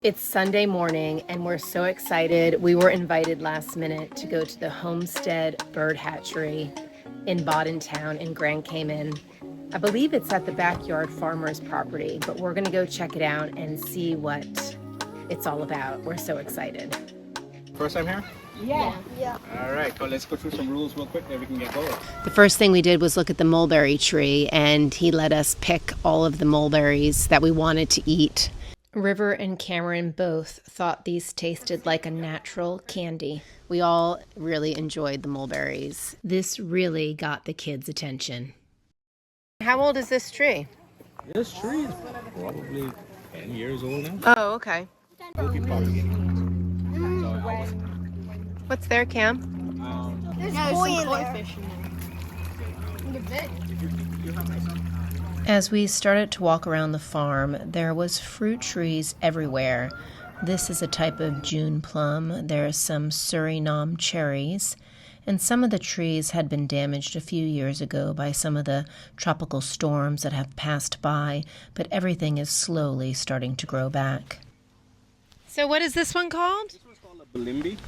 It's Sunday morning and we're so excited. We were invited last minute to go to the Homestead bird hatchery in Bodden Town in Grand Cayman. I believe it's at the backyard farmer's property, but we're gonna go check it out and see what it's all about. We're so excited. First time here? Yeah. All right, well, let's go through some rules real quick, then we can get going. The first thing we did was look at the mulberry tree, and he let us pick all of the mulberries that we wanted to eat. River and Cameron both thought these tasted like a natural candy. We all really enjoyed the mulberries. This really got the kids' attention. How old is this tree? This tree is probably 10 years old now. Oh, okay. We'll be propagating it. What's there, Cam? There's koi in there. As we started to walk around the farm, there was fruit trees everywhere. This is a type of June plum. There are some Suriname cherries, and some of the trees had been damaged a few years ago by some of the tropical storms that have passed by, but everything is slowly starting to grow back. So what is this one called? This one's called a balimbi.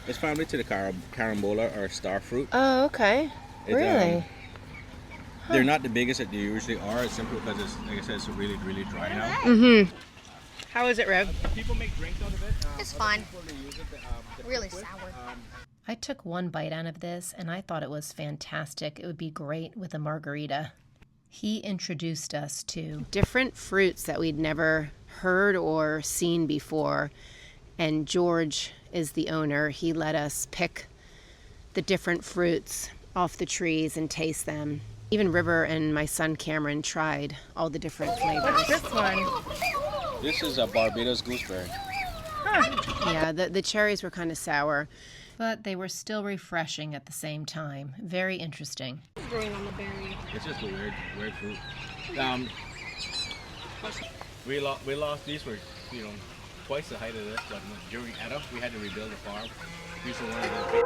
It's family to the carambola or star fruit. Oh, okay. Really? They're not the biggest that they usually are. It's simply because it's, like I said, it's really, really dry now. Mm-hmm. How is it, Rev? People make drinks out of it. It's fine. Use it, Really sour. I took one bite out of this, and I thought it was fantastic. It would be great with a margarita. He introduced us to different fruits that we'd never heard or seen before, and George is the owner. He let us pick the different fruits off the trees and taste them. Even River and my son Cameron tried all the different flavors. What's this one? This is a Barbados gooseberry. Huh. Yeah, the cherries were kind of sour, but they were still refreshing at the same time. Very interesting. Growing on the berry. It's just a weird fruit. We lost these were, twice the height of this, but during Edda, we had to rebuild the farm. These are one of the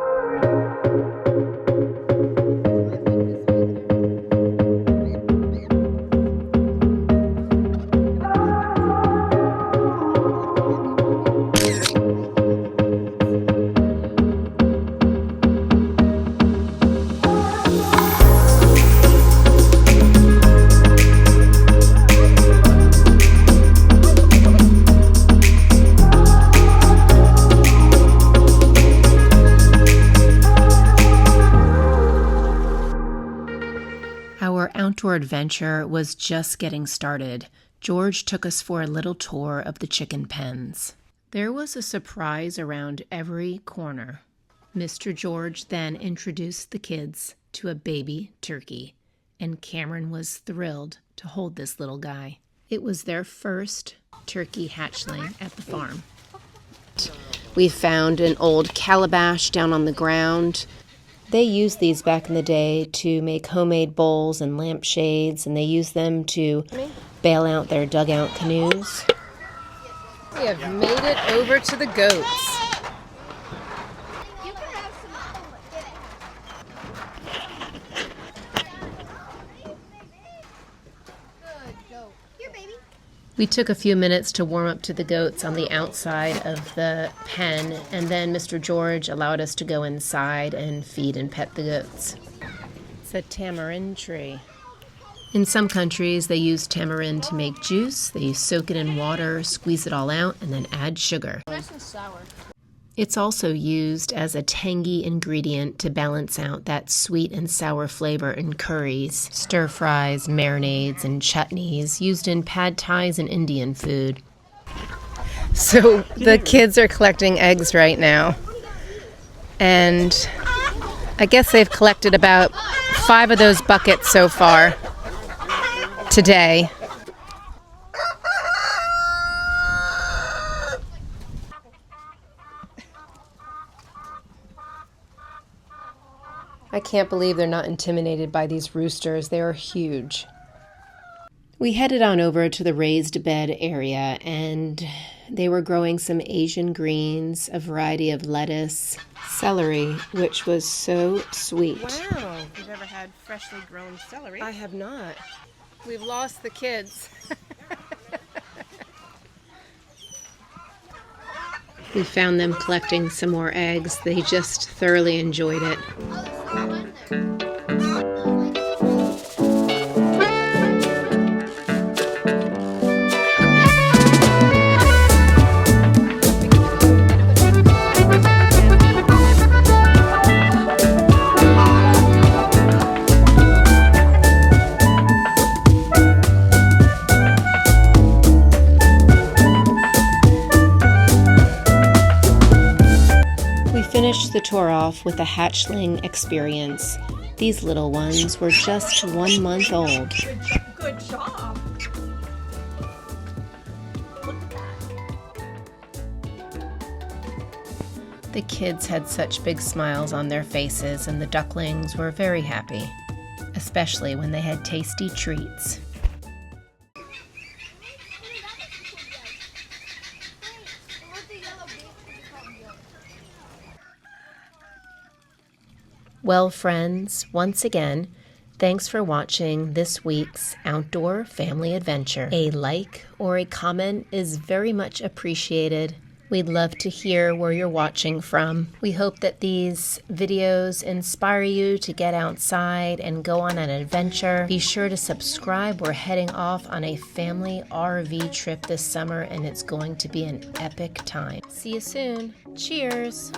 Our outdoor adventure was just getting started. George took us for a little tour of the chicken pens. There was a surprise around every corner. Mr. George then introduced the kids to a baby turkey, and Cameron was thrilled to hold this little guy. It was their first turkey hatchling at the farm. We found an old calabash down on the ground. They used these back in the day to make homemade bowls and lampshades, and they used them to bail out their dugout canoes. We have made it over to the goats. You can have some. Good goat. Here, baby. We took a few minutes to warm up to the goats on the outside of the pen, and then Mr. George allowed us to go inside and feed and pet the goats. It's a tamarind tree. In some countries, they use tamarind to make juice. They soak it in water, squeeze it all out, and then add sugar. Nice and sour. It's also used as a tangy ingredient to balance out that sweet and sour flavor in curries, stir-fries, marinades, and chutneys used in pad thais and Indian food. So the kids are collecting eggs right now. And I guess they've collected about 5 of those buckets so far today. I can't believe they're not intimidated by these roosters. They are huge. We headed on over to the raised bed area, and they were growing some Asian greens, a variety of lettuce, celery, which was so sweet. Wow, you've ever had freshly grown celery? I have not. We've lost the kids. We found them collecting some more eggs. They just thoroughly enjoyed it. Oh, there's still one there. We finished the tour off with a hatchling experience. These little ones were just 1 month old. Good job. Look at that. The kids had such big smiles on their faces, and the ducklings were very happy, especially when they had tasty treats. Well, friends, once again, thanks for watching this week's Outdoor Family Adventure. A like or a comment is very much appreciated. We'd love to hear where you're watching from. We hope that these videos inspire you to get outside and go on an adventure. Be sure to subscribe. We're heading off on a family RV trip this summer, and it's going to be an epic time. See you soon. Cheers.